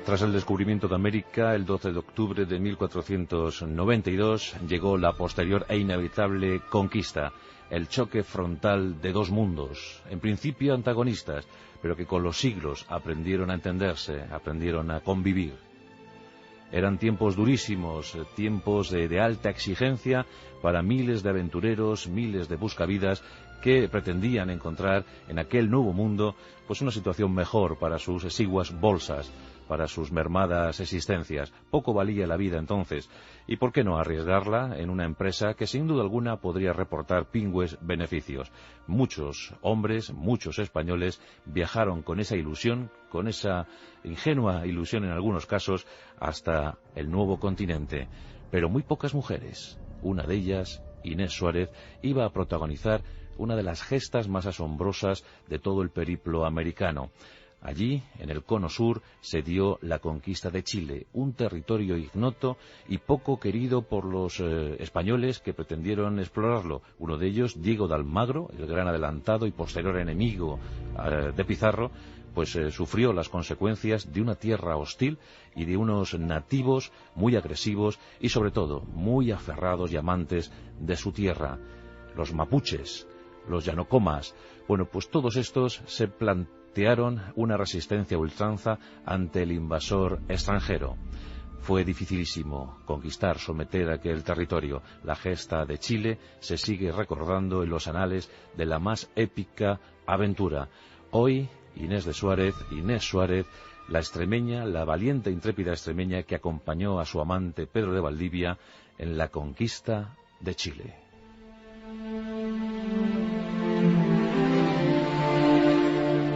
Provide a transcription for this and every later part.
Tras el descubrimiento de América, el 12 de octubre de 1492, llegó la posterior e inevitable conquista, el choque frontal de dos mundos, en principio antagonistas, pero que con los siglos aprendieron a entenderse, aprendieron a convivir. Eran tiempos durísimos, tiempos de alta exigencia para miles de aventureros, miles de buscavidas que pretendían encontrar en aquel nuevo mundo pues una situación mejor para sus exiguas bolsas, para sus mermadas existencias. Poco valía la vida entonces, y ¿por qué no arriesgarla en una empresa que sin duda alguna podría reportar pingües beneficios? Muchos hombres, muchos españoles viajaron con esa ilusión, con esa ingenua ilusión en algunos casos, hasta el nuevo continente. Pero muy pocas mujeres. Una de ellas, Inés Suárez, iba a protagonizar una de las gestas más asombrosas de todo el periplo americano. Allí, en el Cono Sur, se dio la conquista de Chile, un territorio ignoto y poco querido por los españoles que pretendieron explorarlo. Uno de ellos, Diego de Almagro, el gran adelantado y posterior enemigo de Pizarro, pues sufrió las consecuencias de una tierra hostil y de unos nativos muy agresivos y sobre todo muy aferrados y amantes de su tierra. Los mapuches, los yanocomas, bueno, pues todos estos se plantearon una resistencia a ultranza ante el invasor extranjero. Fue dificilísimo conquistar, someter aquel territorio. La gesta de Chile se sigue recordando en los anales de la más épica aventura. Hoy, Inés Suárez, la extremeña, la valiente e intrépida extremeña que acompañó a su amante Pedro de Valdivia en la conquista de Chile.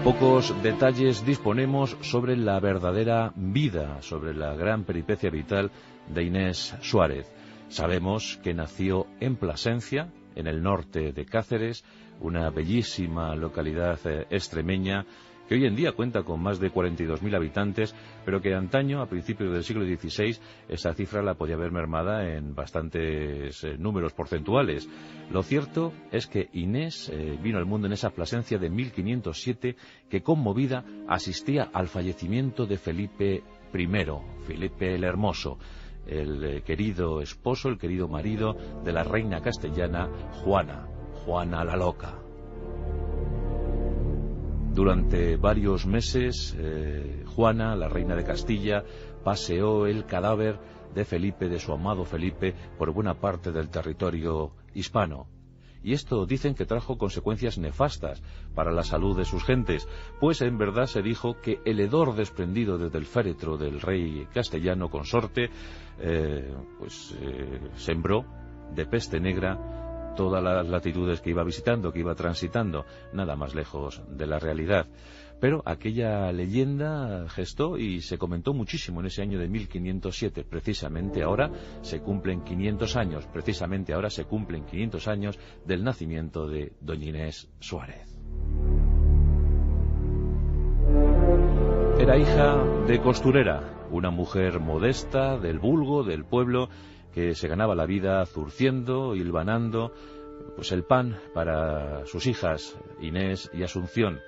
Pocos detalles disponemos sobre la verdadera vida, sobre la gran peripecia vital de Inés Suárez. Sabemos que nació en Plasencia, en el norte de Cáceres, una bellísima localidad extremeña que hoy en día cuenta con más de 42.000 habitantes, pero que antaño, a principios del siglo XVI, esa cifra la podía ver mermada en bastantes números porcentuales. Lo cierto es que Inés vino al mundo en esa Plasencia de 1507, que conmovida asistía al fallecimiento de Felipe I, Felipe el Hermoso, el querido esposo, el querido marido de la reina castellana Juana la Loca. Durante varios meses, Juana, la reina de Castilla, paseó el cadáver de Felipe, de su amado Felipe, por buena parte del territorio hispano. Y esto dicen que trajo consecuencias nefastas para la salud de sus gentes, pues en verdad se dijo que el hedor desprendido desde el féretro del rey castellano consorte, sembró de peste negra todas las latitudes que iba visitando, que iba transitando, nada más lejos de la realidad. Pero aquella leyenda gestó y se comentó muchísimo en ese año de 1507. Precisamente ahora se cumplen 500 años, del nacimiento de doña Inés Suárez. Era hija de costurera, una mujer modesta, del vulgo, del pueblo, que se ganaba la vida zurciendo, hilvanando, pues el pan para sus hijas, Inés y Asunción.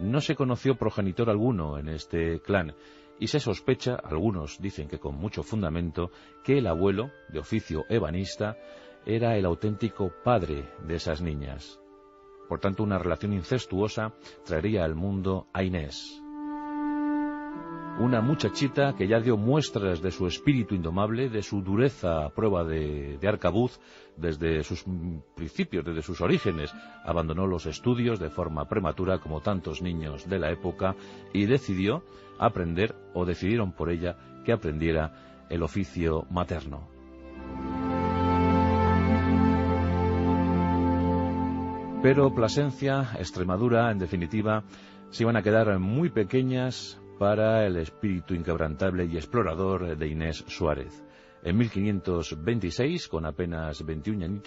No se conoció progenitor alguno en este clan, y se sospecha, algunos dicen que con mucho fundamento, que el abuelo, de oficio ebanista, era el auténtico padre de esas niñas. Por tanto, una relación incestuosa traería al mundo a Inés. Una muchachita que ya dio muestras de su espíritu indomable, de su dureza a prueba de arcabuz, desde sus principios, desde sus orígenes. Abandonó los estudios de forma prematura, como tantos niños de la época, y decidió aprender, o decidieron por ella, que aprendiera el oficio materno. Pero Plasencia, Extremadura, en definitiva, se iban a quedar muy pequeñas para el espíritu inquebrantable y explorador de Inés Suárez. En 1526, con apenas 21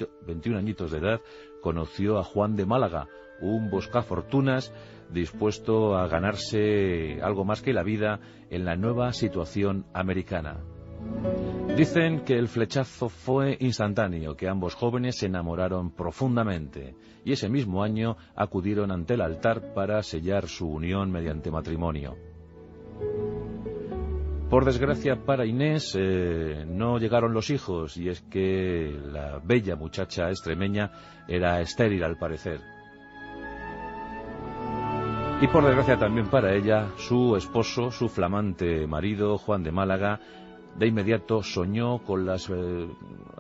añitos de edad, conoció a Juan de Málaga, un buscafortunas dispuesto a ganarse algo más que la vida en la nueva situación americana. Dicen que el flechazo fue instantáneo, que ambos jóvenes se enamoraron profundamente, y ese mismo año acudieron ante el altar para sellar su unión mediante matrimonio. Por desgracia para Inés no llegaron los hijos, y es que la bella muchacha extremeña era estéril al parecer. Y por desgracia también para ella, su esposo, su flamante marido, Juan de Málaga, de inmediato soñó con las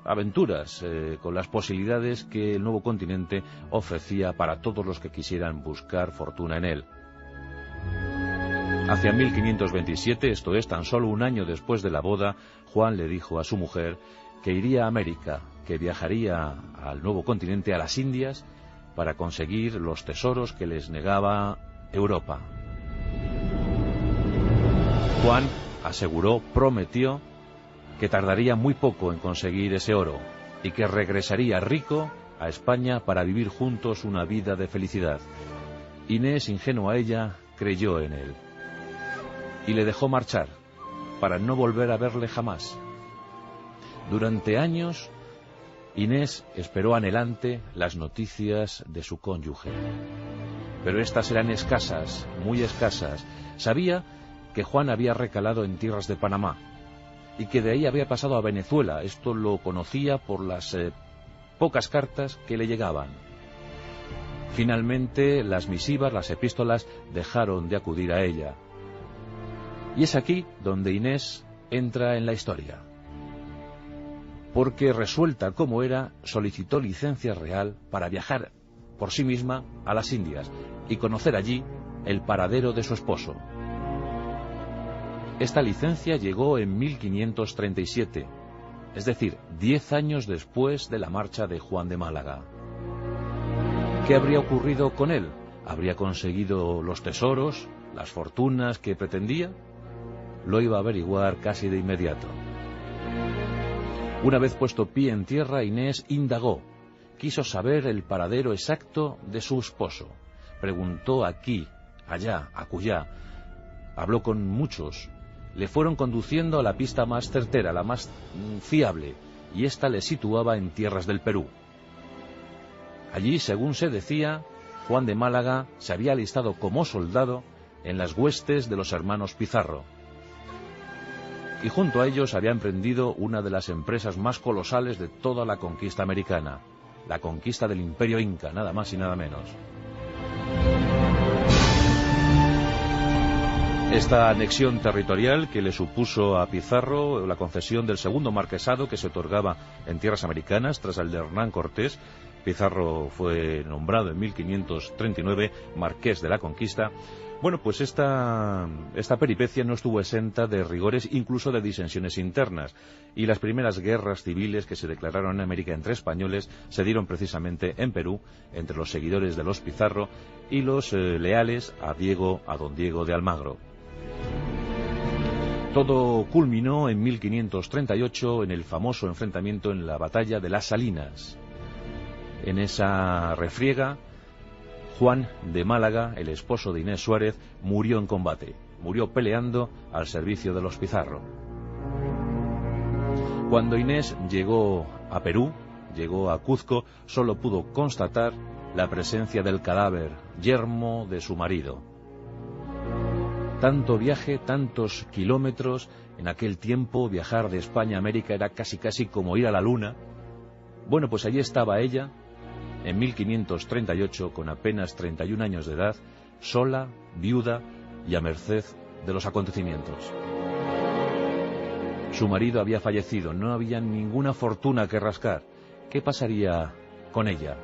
aventuras, con las posibilidades que el nuevo continente ofrecía para todos los que quisieran buscar fortuna en él. Hacia 1527, esto es, tan solo un año después de la boda, Juan le dijo a su mujer que iría a América, que viajaría al nuevo continente, a las Indias, para conseguir los tesoros que les negaba Europa. Juan aseguró, prometió, que tardaría muy poco en conseguir ese oro y que regresaría rico a España para vivir juntos una vida de felicidad. Inés, ingenua ella, creyó en él y le dejó marchar para no volver a verle jamás. Durante años, Inés esperó anhelante las noticias de su cónyuge, pero estas eran escasas, muy escasas. Sabía que Juan había recalado en tierras de Panamá y que de ahí había pasado a Venezuela. Esto lo conocía por las pocas cartas que le llegaban. Finalmente, las misivas, las epístolas, dejaron de acudir a ella. Y es aquí donde Inés entra en la historia, porque, resuelta como era, solicitó licencia real para viajar por sí misma a las Indias y conocer allí el paradero de su esposo. Esta licencia llegó en 1537, es decir, 10 años después de la marcha de Juan de Málaga. ¿Qué habría ocurrido con él? ¿Habría conseguido los tesoros, las fortunas que pretendía? Lo iba a averiguar casi de inmediato. Una vez puesto pie en tierra, Inés indagó. Quiso saber el paradero exacto de su esposo. Preguntó aquí, allá, acullá. Habló con muchos. Le fueron conduciendo a la pista más certera, la más fiable, y ésta le situaba en tierras del Perú. Allí, según se decía, Juan de Málaga se había alistado como soldado en las huestes de los hermanos Pizarro, y junto a ellos había emprendido una de las empresas más colosales de toda la conquista americana, la conquista del Imperio Inca, nada más y nada menos. Esta anexión territorial que le supuso a Pizarro la concesión del segundo marquesado que se otorgaba en tierras americanas tras el de Hernán Cortés. Pizarro fue nombrado en 1539 marqués de la Conquista. Bueno, pues esta peripecia no estuvo exenta de rigores, incluso de disensiones internas, y las primeras guerras civiles que se declararon en América entre españoles se dieron precisamente en Perú, entre los seguidores de los Pizarro y los leales a don Diego de Almagro. Todo culminó en 1538 en el famoso enfrentamiento en la batalla de las Salinas. En esa refriega, Juan de Málaga, el esposo de Inés Suárez, murió en combate, murió peleando al servicio de los Pizarro. Cuando Inés llegó a Perú, llegó a Cuzco, solo pudo constatar la presencia del cadáver, yermo de su marido. Tanto viaje, tantos kilómetros, en aquel tiempo viajar de España a América era casi como ir a la luna. Bueno, pues allí estaba ella, en 1538, con apenas 31 años de edad, sola, viuda y a merced de los acontecimientos. Su marido había fallecido, no había ninguna fortuna que rascar. ¿Qué pasaría con ella?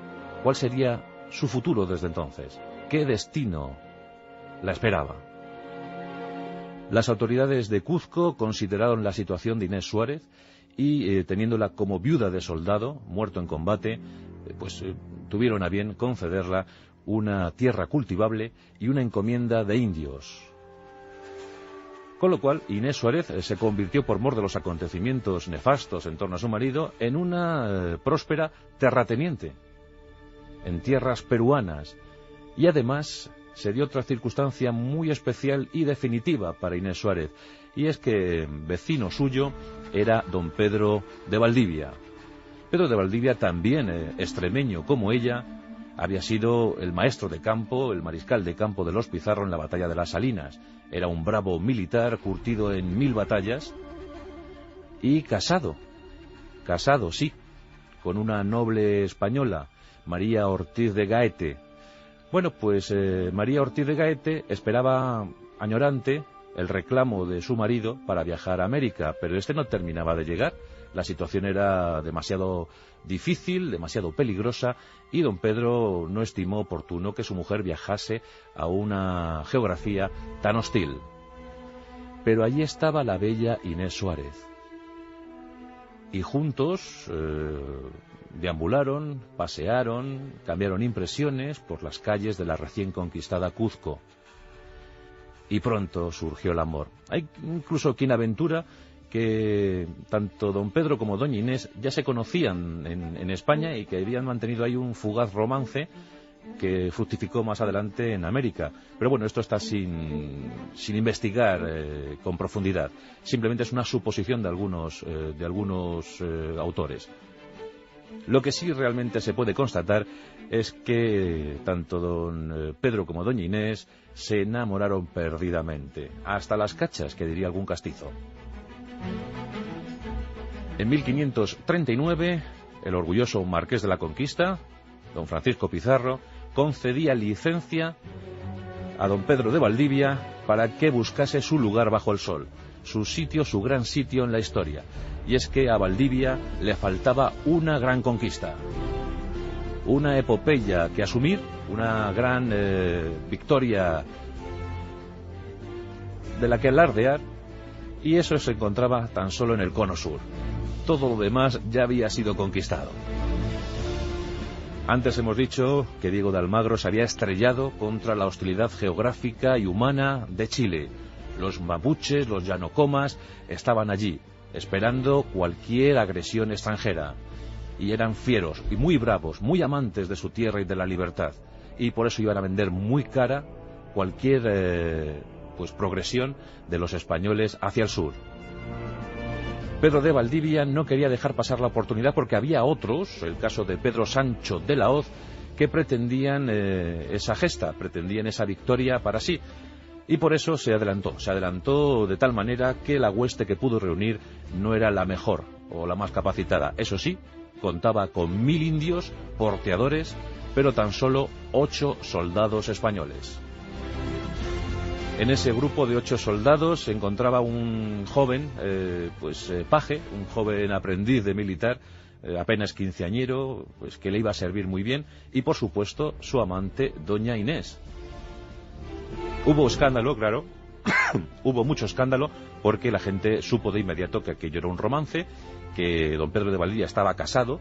¿Cuál sería su futuro desde entonces? ¿Qué destino la esperaba? Las autoridades de Cuzco consideraron la situación de Inés Suárez y, teniéndola como viuda de soldado, muerto en combate, tuvieron a bien concederla una tierra cultivable y una encomienda de indios. Con lo cual, Inés Suárez se convirtió, por mor de los acontecimientos nefastos en torno a su marido, en una próspera terrateniente en tierras peruanas. Y además se dio otra circunstancia muy especial y definitiva para Inés Suárez, y es que vecino suyo era don Pedro de Valdivia. Pedro de Valdivia, también extremeño como ella, Había sido el maestro de campo, el mariscal de campo de los Pizarro en la batalla de las Salinas. Era un bravo militar, curtido en 1000 batallas y casado, sí, con una noble española, María Ortiz de Gaete. Bueno, pues María Ortiz de Gaete esperaba añorante el reclamo de su marido para viajar a América, pero este no terminaba de llegar. La situación era demasiado difícil, demasiado peligrosa, y don Pedro no estimó oportuno que su mujer viajase a una geografía tan hostil. Pero allí estaba la bella Inés Suárez. Y juntos deambularon, pasearon, cambiaron impresiones por las calles de la recién conquistada Cuzco. Y pronto surgió el amor. Hay incluso quien aventura que tanto don Pedro como doña Inés ya se conocían en España y que habían mantenido ahí un fugaz romance que fructificó más adelante en América. Pero bueno, esto está sin investigar con profundidad. Simplemente es una suposición de algunos autores. Lo que sí realmente se puede constatar es que tanto don Pedro como doña Inés se enamoraron perdidamente, hasta las cachas, que diría algún castizo. En 1539, el orgulloso marqués de la Conquista, don Francisco Pizarro, concedía licencia a don Pedro de Valdivia para que buscase su lugar bajo el sol, su sitio, su gran sitio en la historia. Y es que a Valdivia le faltaba una gran conquista, una epopeya que asumir, una gran victoria de la que alardear, y eso se encontraba tan solo en el cono sur. Todo lo demás ya había sido conquistado. Antes hemos dicho que Diego de Almagro se había estrellado contra la hostilidad geográfica y humana de Chile. Los mapuches, los llanocomas, estaban allí, esperando cualquier agresión extranjera. Y eran fieros y muy bravos, muy amantes de su tierra y de la libertad. Y por eso iban a vender muy cara cualquier progresión de los españoles hacia el sur. Pedro de Valdivia no quería dejar pasar la oportunidad porque había otros, el caso de Pedro Sancho de la Hoz, que pretendían esa gesta, pretendían esa victoria para sí. Y por eso se adelantó de tal manera que la hueste que pudo reunir no era la mejor o la más capacitada. Eso sí, contaba con 1000 indios, porteadores, pero tan solo 8 soldados españoles. En ese grupo de 8 soldados se encontraba un joven, paje, un joven aprendiz de militar, apenas quinceañero, pues que le iba a servir muy bien, y por supuesto su amante, doña Inés. Hubo escándalo, claro, hubo mucho escándalo, porque la gente supo de inmediato que aquello era un romance, que don Pedro de Valdivia estaba casado,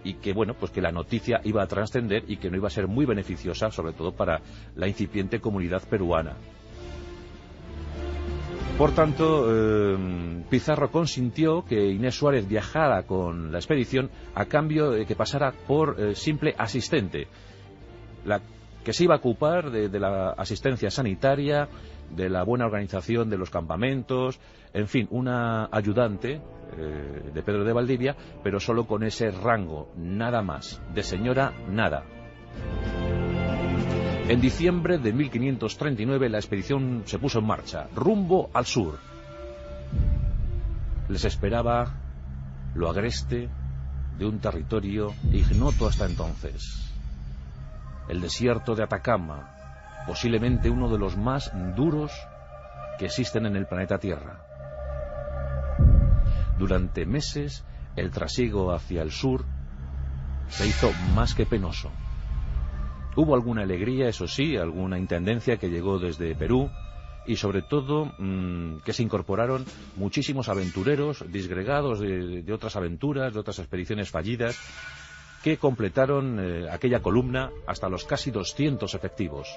y que que la noticia iba a trascender y que no iba a ser muy beneficiosa, sobre todo para la incipiente comunidad peruana. Por tanto, Pizarro consintió que Inés Suárez viajara con la expedición a cambio de que pasara por simple asistente, que se iba a ocupar de la asistencia sanitaria, de la buena organización de los campamentos, en fin, una ayudante de Pedro de Valdivia, pero solo con ese rango, nada más, de señora nada. En diciembre de 1539 la expedición se puso en marcha, rumbo al sur. Les esperaba lo agreste de un territorio ignoto hasta entonces. El desierto de Atacama, posiblemente uno de los más duros que existen en el planeta Tierra. Durante meses, el trasiego hacia el sur se hizo más que penoso. Hubo alguna alegría, eso sí, alguna intendencia que llegó desde Perú, y sobre todo que se incorporaron muchísimos aventureros disgregados de otras aventuras, de otras expediciones fallidas, que completaron aquella columna hasta los casi 200 efectivos.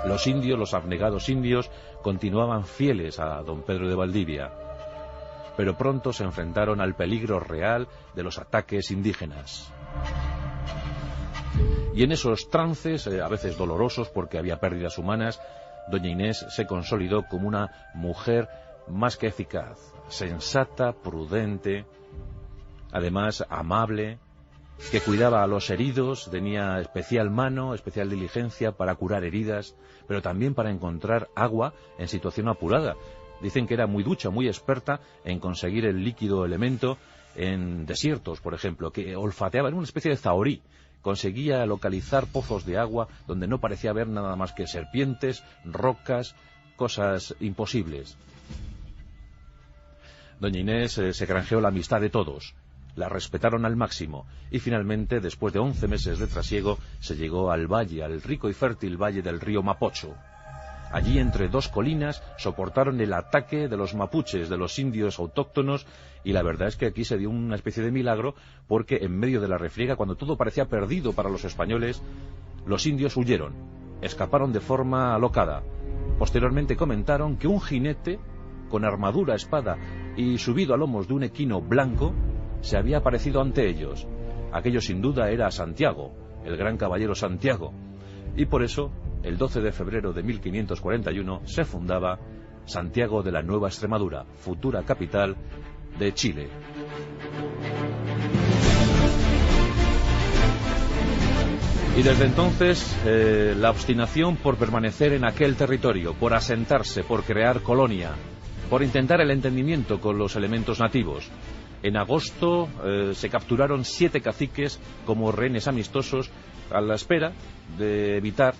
Los indios, los abnegados indios, continuaban fieles a don Pedro de Valdivia, pero pronto se enfrentaron al peligro real de los ataques indígenas. Y en esos trances, a veces dolorosos porque había pérdidas humanas, doña Inés se consolidó como una mujer más que eficaz, sensata, prudente, además amable, que cuidaba a los heridos, tenía especial mano, especial diligencia para curar heridas, pero también para encontrar agua en situación apurada. Dicen que era muy ducha, muy experta en conseguir el líquido elemento en desiertos, por ejemplo, que olfateaba, era una especie de zahorí. Conseguía localizar pozos de agua donde no parecía haber nada más que serpientes, rocas, cosas imposibles. Doña Inés se granjeó la amistad de todos, la respetaron al máximo y finalmente, después de 11 meses de trasiego, se llegó al valle, al rico y fértil valle del río Mapocho. Allí, entre dos colinas, soportaron el ataque de los mapuches, de los indios autóctonos, y la verdad es que aquí se dio una especie de milagro, porque en medio de la refriega, cuando todo parecía perdido para los españoles, los indios huyeron, escaparon de forma alocada. Posteriormente comentaron que un jinete, con armadura, espada y subido a lomos de un equino blanco, se había aparecido ante ellos. Aquello sin duda era Santiago, el gran caballero Santiago, y por eso el 12 de febrero de 1541 se fundaba Santiago de la Nueva Extremadura, futura capital de Chile. Y desde entonces la obstinación por permanecer en aquel territorio, por asentarse, por crear colonia, por intentar el entendimiento con los elementos nativos. En agosto se capturaron 7 caciques como rehenes amistosos a la espera de evitar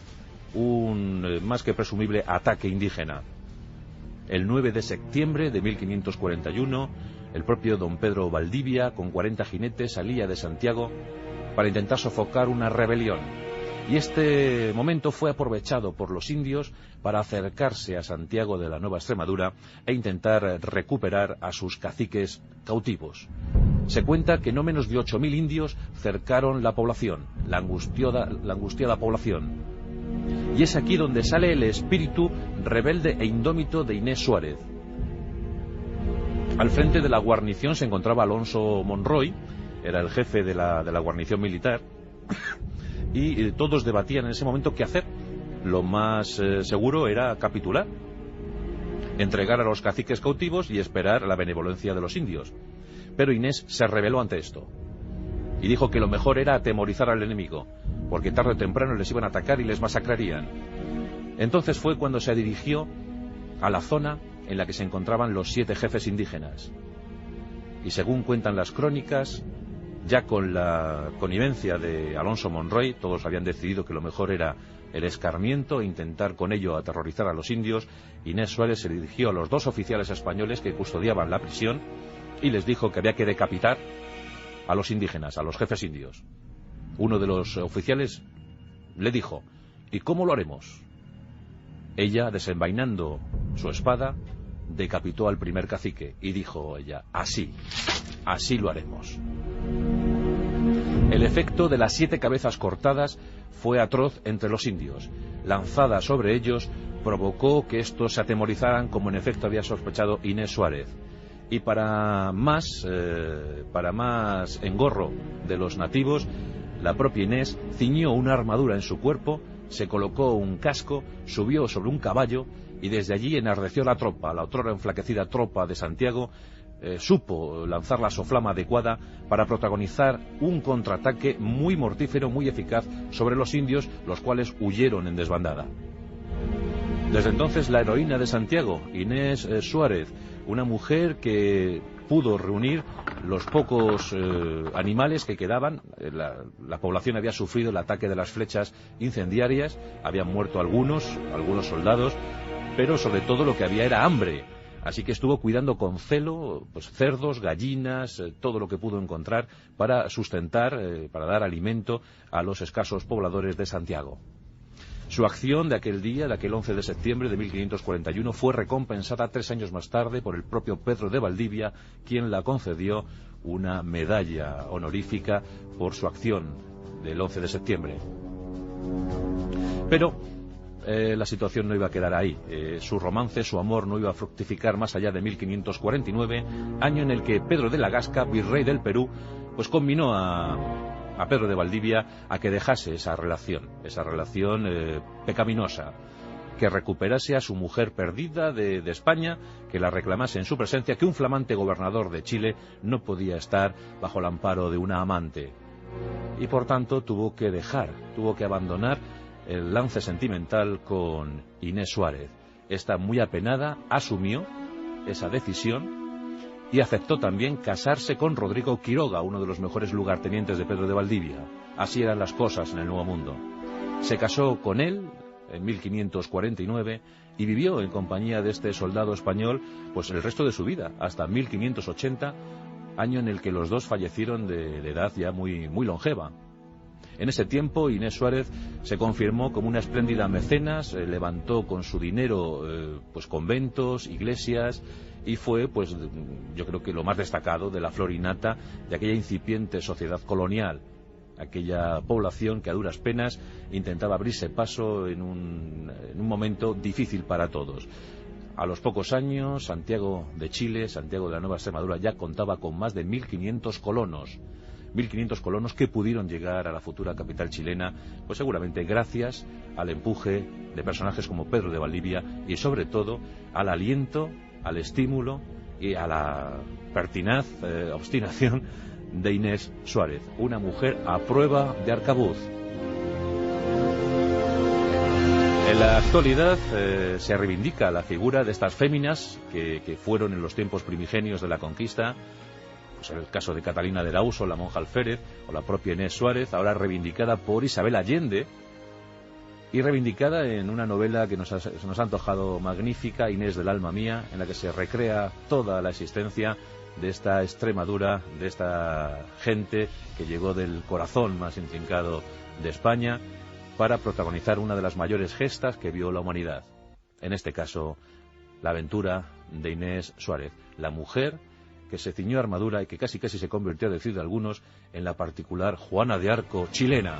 un más que presumible ataque indígena. El 9 de septiembre de 1541, el propio don Pedro Valdivia, con 40 jinetes, salía de Santiago para intentar sofocar una rebelión. Y este momento fue aprovechado por los indios para acercarse a Santiago de la Nueva Extremadura e intentar recuperar a sus caciques cautivos. Se cuenta que no menos de 8.000 indios cercaron la población, la angustiada población. Y es aquí donde sale el espíritu rebelde e indómito de Inés Suárez. Al frente de la guarnición se encontraba Alonso Monroy, era el jefe de la guarnición militar, y todos debatían en ese momento qué hacer. Lo más seguro era capitular, entregar a los caciques cautivos y esperar la benevolencia de los indios. Pero Inés se rebeló ante esto y dijo que lo mejor era atemorizar al enemigo, porque tarde o temprano les iban a atacar y les masacrarían. Entonces fue cuando se dirigió a la zona en la que se encontraban los 7 jefes indígenas. Y según cuentan las crónicas, ya con la connivencia de Alonso Monroy, todos habían decidido que lo mejor era el escarmiento e intentar con ello aterrorizar a los indios. Inés Suárez se dirigió a los 2 oficiales españoles que custodiaban la prisión y les dijo que había que decapitar a los indígenas, a los jefes indios. Uno de los oficiales le dijo: ¿y cómo lo haremos? Ella, desenvainando su espada, decapitó al primer cacique y dijo ella: así lo haremos. El efecto de las 7 cabezas cortadas fue atroz entre los indios. Lanzada sobre ellos, provocó que estos se atemorizaran, como en efecto había sospechado Inés Suárez. Y para más engorro de los nativos, la propia Inés ciñó una armadura en su cuerpo, se colocó un casco, subió sobre un caballo y desde allí enardeció la tropa, la otrora enflaquecida tropa de Santiago. Supo lanzar la soflama adecuada para protagonizar un contraataque muy mortífero, muy eficaz sobre los indios, los cuales huyeron en desbandada. Desde entonces la heroína de Santiago, Inés Suárez, una mujer que pudo reunir los pocos animales que quedaban. La población había sufrido el ataque de las flechas incendiarias, habían muerto algunos soldados, pero sobre todo lo que había era hambre. Así que estuvo cuidando con celo pues cerdos, gallinas, todo lo que pudo encontrar para sustentar, para dar alimento a los escasos pobladores de Santiago. Su acción de aquel día, de aquel 11 de septiembre de 1541, fue recompensada 3 años más tarde por el propio Pedro de Valdivia, quien la concedió una medalla honorífica por su acción del 11 de septiembre. Pero la situación no iba a quedar ahí. Su romance, su amor no iba a fructificar más allá de 1549, año en el que Pedro de la Gasca, virrey del Perú, pues conminó a Pedro de Valdivia a que dejase esa relación pecaminosa, que recuperase a su mujer perdida de España, que la reclamase en su presencia, que un flamante gobernador de Chile no podía estar bajo el amparo de una amante. y por tanto tuvo que abandonar el lance sentimental con Inés Suárez. Esta, muy apenada, asumió esa decisión y aceptó también casarse con Rodrigo Quiroga, uno de los mejores lugartenientes de Pedro de Valdivia. Así eran las cosas en el Nuevo Mundo. Se casó con él en 1549 y vivió en compañía de este soldado español pues el resto de su vida, hasta 1580, año en el que los dos fallecieron de edad ya muy longeva. En ese tiempo Inés Suárez se confirmó como una espléndida mecenas, levantó con su dinero pues conventos, iglesias, y fue, pues yo creo que lo más destacado de la flor y nata de aquella incipiente sociedad colonial, aquella población que a duras penas intentaba abrirse paso en un momento difícil para todos. A los pocos años, Santiago de Chile, Santiago de la Nueva Extremadura, ya contaba con más de 1.500 colonos. 1.500 colonos que pudieron llegar a la futura capital chilena, pues seguramente gracias al empuje de personajes como Pedro de Valdivia y sobre todo al aliento, al estímulo y a la pertinaz obstinación de Inés Suárez, una mujer a prueba de arcabuz. En la actualidad se reivindica la figura de estas féminas que fueron en los tiempos primigenios de la conquista, pues en el caso de Catalina de Arauso, la monja alférez, o la propia Inés Suárez, ahora reivindicada por Isabel Allende, y reivindicada en una novela que se nos ha antojado magnífica, Inés del alma mía, en la que se recrea toda la existencia de esta Extremadura, de esta gente que llegó del corazón más intrincado de España para protagonizar una de las mayores gestas que vio la humanidad. En este caso, la aventura de Inés Suárez, la mujer que se ciñó armadura y que casi se convirtió, a decir de algunos, en la particular Juana de Arco chilena.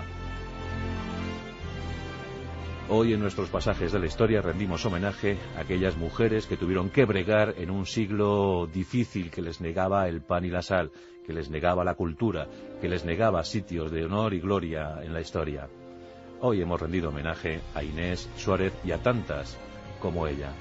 Hoy en nuestros pasajes de la historia rendimos homenaje a aquellas mujeres que tuvieron que bregar en un siglo difícil que les negaba el pan y la sal, que les negaba la cultura, que les negaba sitios de honor y gloria en la historia. Hoy hemos rendido homenaje a Inés Suárez y a tantas como ella.